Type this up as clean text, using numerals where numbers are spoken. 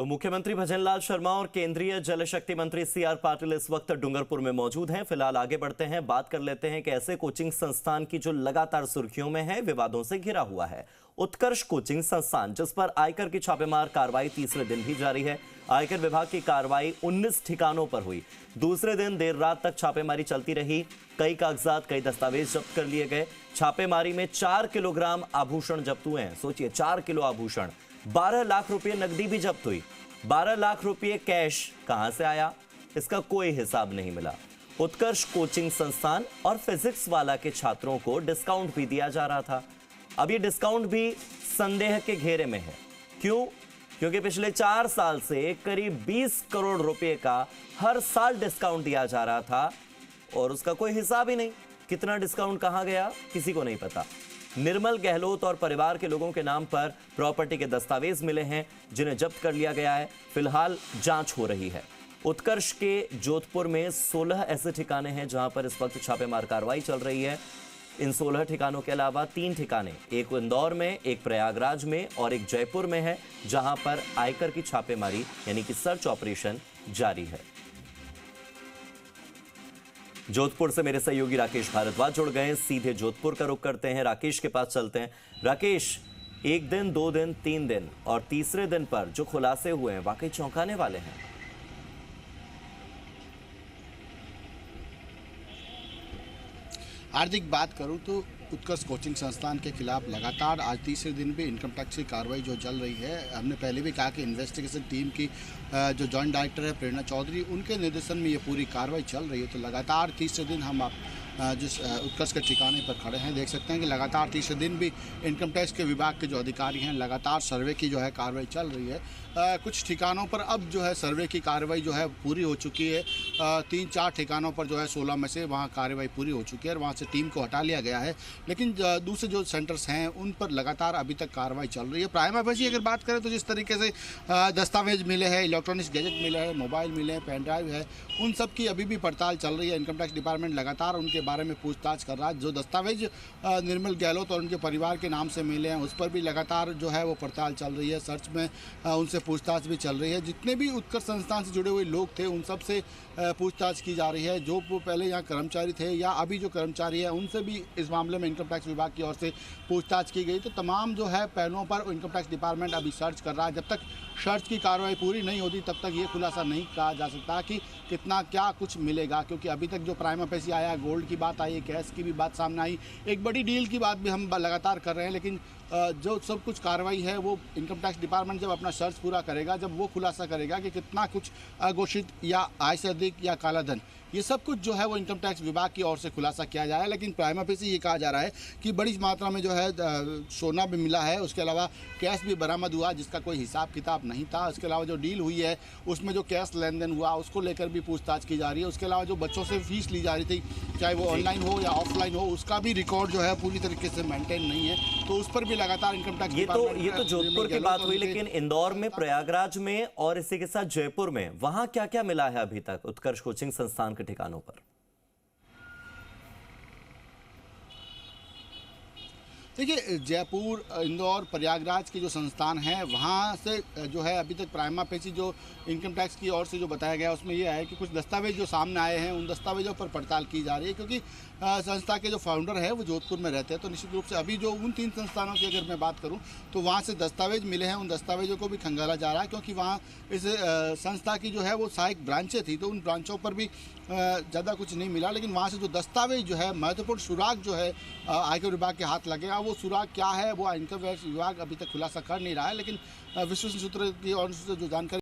तो मुख्यमंत्री भजनलाल शर्मा और केंद्रीय जल शक्ति मंत्री सीआर पाटिल इस वक्त डूंगरपुर में मौजूद हैं। फिलहाल आगे बढ़ते हैं, बात कर लेते हैं कि ऐसे कोचिंग संस्थान की जो लगातार सुर्खियों में है, विवादों से घिरा हुआ है। उत्कर्ष कोचिंग संस्थान, जिस पर आयकर की छापेमार कार्रवाई तीसरे दिन भी जारी है। आयकर विभाग की कार्रवाई 19 ठिकानों पर हुई। दूसरे दिन देर रात तक छापेमारी चलती रही। कई कागजात, कई दस्तावेज जब्त कर लिए गए। छापेमारी में 4 किलोग्राम आभूषण जब्त हुए हैं। सोचिए, 4 किलो आभूषण, 12 लाख रुपए नकदी भी जब्त हुई। 12 लाख रुपए कैश कहां से आया, इसका कोई हिसाब नहीं मिला। उत्कर्ष कोचिंग संस्थान और फिजिक्स वाला के छात्रों को डिस्काउंट भी दिया जा रहा था। अब ये डिस्काउंट भी संदेह के घेरे में है। क्यों? क्योंकि पिछले 4 साल से करीब 20 करोड़ रुपए का हर साल डिस्काउंट दिया जा रहा था और उसका कोई हिसाब ही नहीं। कितना डिस्काउंट कहां गया, किसी को नहीं पता। निर्मल गहलोत और परिवार के लोगों के नाम पर प्रॉपर्टी के दस्तावेज मिले हैं, जिन्हें जब्त कर लिया गया है। फिलहाल जांच हो रही है। उत्कर्ष के जोधपुर में 16 ऐसे ठिकाने हैं जहां पर इस वक्त छापेमार कार्रवाई चल रही है। इन 16 ठिकानों के अलावा 3 ठिकाने, एक इंदौर में, एक प्रयागराज में और एक जयपुर में है, जहां पर आयकर की छापेमारी यानी कि सर्च ऑपरेशन जारी है। जोधपुर से मेरे सहयोगी राकेश भारद्वाज जुड़ गए हैं। सीधे जोधपुर का रुख करते हैं, राकेश के पास चलते हैं। राकेश, 1 दिन, 2 दिन, 3 दिन और तीसरे दिन पर जो खुलासे हुए हैं वाकई चौंकाने वाले हैं। हार्दिक, बात करूं तो उत्कर्ष कोचिंग संस्थान के खिलाफ लगातार आज तीसरे दिन भी इनकम टैक्स की कार्रवाई जो चल रही है। हमने पहले भी कहा कि इन्वेस्टिगेशन टीम की जो जॉइंट डायरेक्टर है प्रेरणा चौधरी, उनके निर्देशन में ये पूरी कार्रवाई चल रही है। तो लगातार तीसरे दिन हम जिस उत्कर्ष के ठिकाने पर खड़े हैं, देख सकते हैं कि लगातार तीसरे दिन भी इनकम टैक्स के विभाग के जो अधिकारी हैं, लगातार सर्वे की जो है कार्रवाई चल रही है। कुछ ठिकानों पर अब जो है सर्वे की कार्रवाई जो है पूरी हो चुकी है। 3-4 ठिकानों पर जो है 16 में से वहाँ कार्रवाई पूरी हो चुकी है और वहाँ से टीम को हटा लिया गया है। लेकिन दूसरे जो सेंटर्स हैं उन पर लगातार अभी तक कार्रवाई चल रही है। प्राइमा फेसी अगर बात करें तो जिस तरीके से दस्तावेज मिले हैं, इलेक्ट्रॉनिक्स गैजेट मिले हैं, मोबाइल मिले हैं, पेन ड्राइव है, उन सब की अभी भी पड़ताल चल रही है। इनकम टैक्स डिपार्टमेंट लगातार उनके बारे में पूछताछ कर रहा है। जो दस्तावेज निर्मल गहलोत और उनके परिवार के नाम से मिले हैं, उस पर भी लगातार जो है वो पड़ताल चल रही है। सर्च में उनसे पूछताछ भी चल रही है। जितने भी उत्कर्ष संस्थान से जुड़े हुए लोग थे, उन सब से पूछताछ की जा रही है। जो पहले यहाँ कर्मचारी थे या अभी जो कर्मचारी है, उनसे भी इस मामले में इनकम टैक्स विभाग की ओर से पूछताछ की गई। तो तमाम जो है पहलुओं पर इनकम टैक्स डिपार्टमेंट अभी सर्च कर रहा है। जब तक सर्च की कार्रवाई पूरी नहीं होती तब तक ये खुलासा नहीं कहा जा सकता कि कितना क्या कुछ मिलेगा, क्योंकि अभी तक जो प्राइमा फेसी आया, गोल्ड की बात आई, कैश की भी बात सामने आई, एक बड़ी डील की बात भी हम लगातार कर रहे हैं। लेकिन जो सब कुछ कार्रवाई है वो इनकम टैक्स डिपार्टमेंट जब अपना सर्च पूरा करेगा, जब वो खुलासा करेगा कि कितना कुछ अघोषित या आय से अधिक या काला धन, ये सब कुछ जो है वो इनकम टैक्स विभाग की ओर से खुलासा किया जा रहा है। लेकिन प्राइमा फेसी ये कहा जा रहा है कि बड़ी मात्रा में जो है सोना भी मिला है, उसके अलावा कैश भी बरामद हुआ जिसका कोई हिसाब किताब नहीं था। उसके अलावा जो डील हुई है उसमें जो कैश लेन देन हुआ उसको लेकर भी पूछताछ की जा रही है। उसके अलावा जो बच्चों से फीस ली जा रही थी, चाहे वो ऑनलाइन हो या ऑफलाइन हो, उसका भी रिकॉर्ड जो है पूरी तरीके से मेंटेन नहीं है। तो उस पर भी लगातार इनकम टैक्स ये तो जोधपुर की बात हुई, लेकिन इंदौर में, प्रयागराज में और इसी के साथ जयपुर में वहां क्या क्या मिला है अभी तक उत्कर्ष कोचिंग संस्थान के ठिकानों पर? देखिए, जयपुर, इंदौर, प्रयागराज के जो संस्थान हैं वहाँ से जो है अभी तक प्राइमा फेसी जो इनकम टैक्स की ओर से जो बताया गया उसमें यह है कि कुछ दस्तावेज जो सामने आए हैं उन दस्तावेजों पर पड़ताल की जा रही है। क्योंकि संस्था के जो फाउंडर है वो जोधपुर में रहते हैं, तो निश्चित रूप से अभी जो उन 3 संस्थानों की अगर मैं बात करूं तो वहाँ से दस्तावेज मिले हैं, उन दस्तावेजों को भी खंगाला जा रहा है। क्योंकि वहाँ इस संस्था की जो है वो सहायक ब्रांचें थी, तो उन ब्रांचों पर भी ज़्यादा कुछ नहीं मिला। लेकिन वहाँ से जो दस्तावेज जो है, महत्वपूर्ण सुराग जो है आयकर विभाग के हाथ लगेगा, वो सुराग क्या है वो इनकम टैक्स विभाग अभी तक खुलासा कर नहीं रहा है। लेकिन विश्वसनीय सूत्र की ओर से जो जानकारी